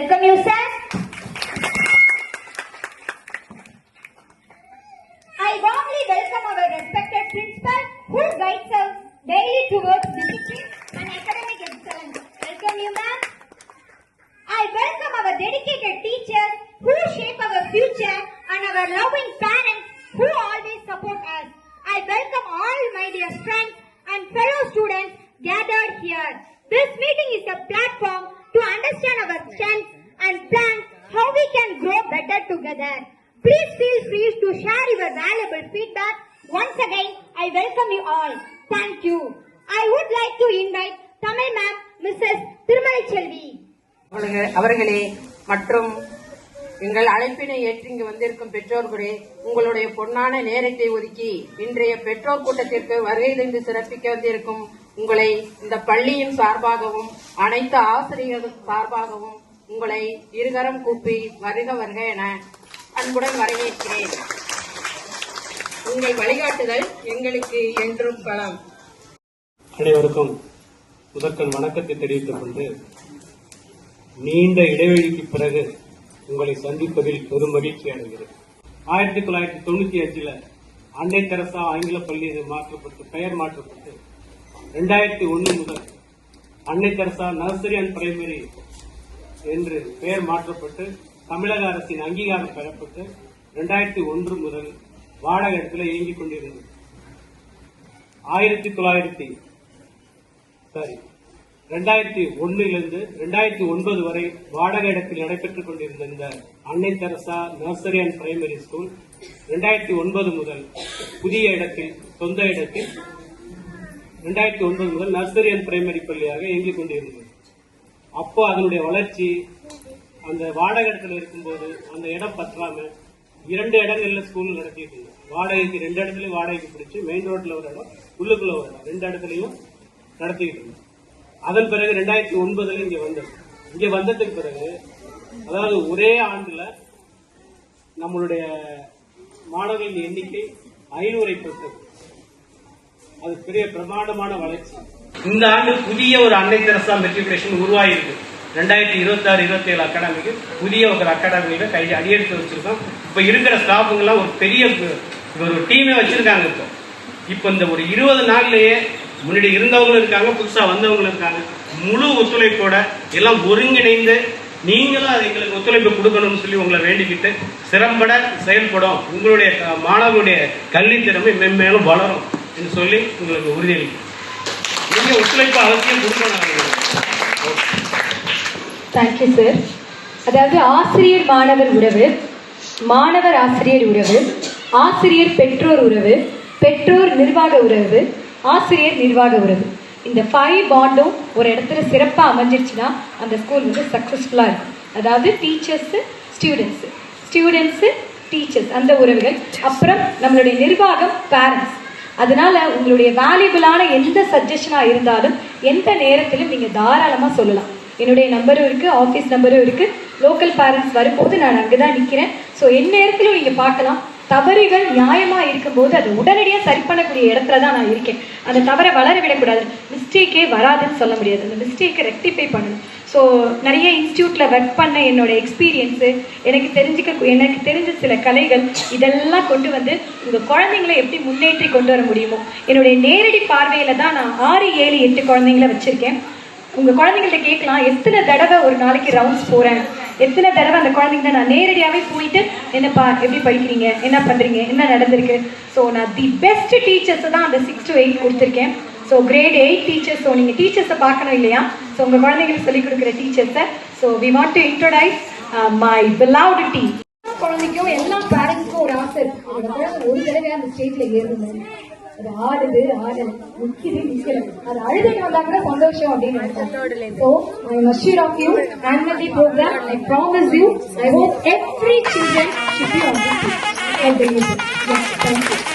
welcome you, sir. I warmly welcome our respected principal who guides us daily towards discipline and academic excellence. Welcome you, ma'am. I welcome our dedicated teachers who shape our future and our loving parents who always support us. I welcome all my dear friends and fellow students gathered here. This meeting is a platform to understand our strengths and plan how we can grow better together. Please feel free to share your valuable feedback. Once again, I welcome you all. Thank you. I would like to invite Tamil ma'am, Mrs. Thirumai Chelvi. அவர்களே மற்றும் எங்கள் அழைப்பினை ஏற்று இங்கு வந்திருக்கும் பெற்றோர்களே, உங்களுடைய பொன்னான நேரத்தை ஒதுக்கி இன்றைய பெற்றோர் கூட்டத்திற்கு வருகை தந்து சிறப்பிக்க வந்திருக்கும் உங்களை இந்த பள்ளியின் சார்பாகவும் அனைத்து ஆசிரியர்கள் சார்பாகவும் உங்களை இருகரம் கூப்பி வருக வருக என அன்புடன் வரவேற்கிறேன். உங்கள் வழிகாட்டுதல் எங்களுக்கு என்றும் பலம். அனைவருக்கும் முதற்கண் வணக்கத்தை தெரிவித்துக் கொண்டு, நீண்ட இடைவெளிக்கு பிறகு உங்களை சந்திப்பதில் பெரும் மகிழ்ச்சி அடைகிறேன். 1995 அன்னை தெரசா ஆங்கில பள்ளி மாற்றப்பட்டு பெயர் மாற்றப்பட்டு 2001 முதல் அன்னை தெரசா நர்சரி அண்ட் பிரைமரி என்று பெயர் மாற்றப்பட்டு தமிழக அரசின் அங்கீகாரம் பெறப்பட்டு 2001 முதல் வாடகை இடத்தில் இயங்கிக் கொண்டிருந்தது. 2001 2009 வரை வாடகை இடத்தில் நடைபெற்றுக் கொண்டிருந்த இந்த அன்னை Teresa nursery and primary school 2009 முதல் புதிய இடத்தில் சொந்த இடத்தில் 2009 முதல் நர்சரி அண்ட் பிரைமரி பள்ளியாக இயங்கிக் கொண்டிருந்தது. அப்போ அதனுடைய வளர்ச்சி அந்த வாடகை இடத்துல இருக்கும்போது அந்த இடம் பற்றாம 2 இடங்கள்ல ஸ்கூல் நடத்திட்டு இருந்தோம். வாடகைக்கு 2 இடத்துலயும் வாடகைக்கு பிடிச்சு மெயின் ரோட்ல ஒரு இடம், உள்ளுக்குள்ள ஒரு இடம், 2 இடத்துலயும் நடத்திக்கிட்டு இருந்தோம். அதன் பிறகு 2009 இங்க வந்தது. இங்க வந்ததுக்கு பிறகு அதாவது ஒரே ஆண்டுல நம்மளுடைய மாணவர்களின் எண்ணிக்கை 500 தொட்டது. அது பெரிய பிரமாண்டமான வளர்ச்சி. இந்த ஆண்டு புதிய ஒரு அன்னை தெரசா மெட்ரிகுலேஷன் உருவாயிருக்கு. 2026-27 அகாடமிக்கு புதிய ஒரு அகாடமியில கையில் அடியெடுத்து வச்சிருக்கோம். இப்ப இருக்கிற ஸ்டாஃபுங்க எல்லாம் ஒரு பெரிய ஒரு டீமே வச்சிருக்காங்க. இப்ப இந்த ஒரு 20 நாள்லயே முன்னாடி இருந்தவங்களும் இருக்காங்க, புதுசா வந்தவங்களும் இருக்காங்க. முழு ஒத்துழைப்போட எல்லாம் ஒருங்கிணைந்து நீங்களும் அது எங்களுக்கு ஒத்துழைப்பு கொடுக்கணும்னு சொல்லி உங்களை வேண்டிக்கிட்டு சிறம்பட செயல்படும். உங்களுடைய மாணவர்களுடைய கல்வி திறமை மென்மேலும் வளரும் என்று சொல்லி உங்களுக்கு உறுதியளிக்கும். நீங்க ஒத்துழைப்பு அவசியம் கொடுக்கணும். Thank you sir. அதாவது ஆசிரியர் மாணவர் உறவு, மாணவர் ஆசிரியர் உறவு, ஆசிரியர் பெற்றோர் உறவு, பெற்றோர் நிர்வாக உறவு, ஆசிரியர் நிர்வாக உறவு, இந்த 5 பாண்டும் ஒரு இடத்துல சிறப்பாக அமைஞ்சிருச்சுன்னா அந்த ஸ்கூல் வந்து சக்ஸஸ்ஃபுல்லாக இருக்கும். அதாவது டீச்சர்ஸு ஸ்டூடெண்ட்ஸு, ஸ்டூடெண்ட்ஸு டீச்சர்ஸ், அந்த உறவுகள். அப்புறம் நம்மளுடைய நிர்வாகம் பேரண்ட்ஸ். அதனால உங்களுடைய வேல்யூபிளான எந்த சஜஷனாக இருந்தாலும் எந்த நேரத்திலும் நீங்கள் தாராளமாக சொல்லலாம். என்னுடைய நம்பரும் இருக்குது, ஆஃபீஸ் நம்பரும் இருக்குது. லோக்கல் பேரண்ட்ஸ் வரும்போது நான் அங்கே தான் நிற்கிறேன். ஸோ எந்த நேரத்திலும் நீங்கள் பார்க்கலாம். தவறுகள் நியாயமாக இருக்கும்போது அதை உடனடியாக சரி பண்ணக்கூடிய இடத்துல தான் நான் இருக்கேன். அந்த தவறை வளர விடக்கூடாது. மிஸ்டேக்கே வராதுன்னு சொல்ல முடியாது, அந்த மிஸ்டேக்கை ரெக்டிஃபை பண்ணணும். ஸோ நிறைய இன்ஸ்டியூட்டில் ஒர்க் பண்ண என்னோட எக்ஸ்பீரியன்ஸு, எனக்கு தெரிஞ்ச சில கலைகள், இதெல்லாம் கொண்டு வந்து உங்கள் குழந்தைங்களை எப்படி முன்னேற்றி கொண்டு வர முடியுமோ என்னுடைய நேரடி பார்வையில் தான் நான் 6, 7, 8 குழந்தைங்கள வச்சுருக்கேன். உங்கள் குழந்தைங்கள்ட்ட கேட்கலாம், எத்தனை தடவை ஒரு நாளைக்கு ரவுண்ட்ஸ் போகிறேன், எத்தனை தடவை அந்த குழந்தைங்க நான் நேரடியாகவே போயிட்டு என்னப்பா எப்படி படிக்கிறீங்க, என்ன பண்ணுறீங்க, என்ன நடந்திருக்கு. ஸோ நான் தி பெஸ்ட் டீச்சர்ஸை தான் அந்த 6 to 8 கொடுத்துருக்கேன். So great 8 teachers. ஸோ நீங்கள் டீச்சர்ஸை பார்க்கணும் இல்லையா? ஸோ உங்கள் குழந்தைங்களுக்கு சொல்லிக் கொடுக்குற டீச்சர்ஸை. So we want to introduce my beloved team. குழந்தைக்கும் எல்லா பேரண்ட்ஸ்க்கும் ஒரு ஆசை இருக்கு, ஒரு தடவை அந்த ஸ்டேஜில் ஏறணும். அது ஆடுது நிற்கல, அது அழுதுட்டு வந்தா கூட சந்தோஷம் அப்படின்னு நினைச்சேன். So I am assured of you, annual program, I promise you, I hope every children should be on this. Yes, thank you.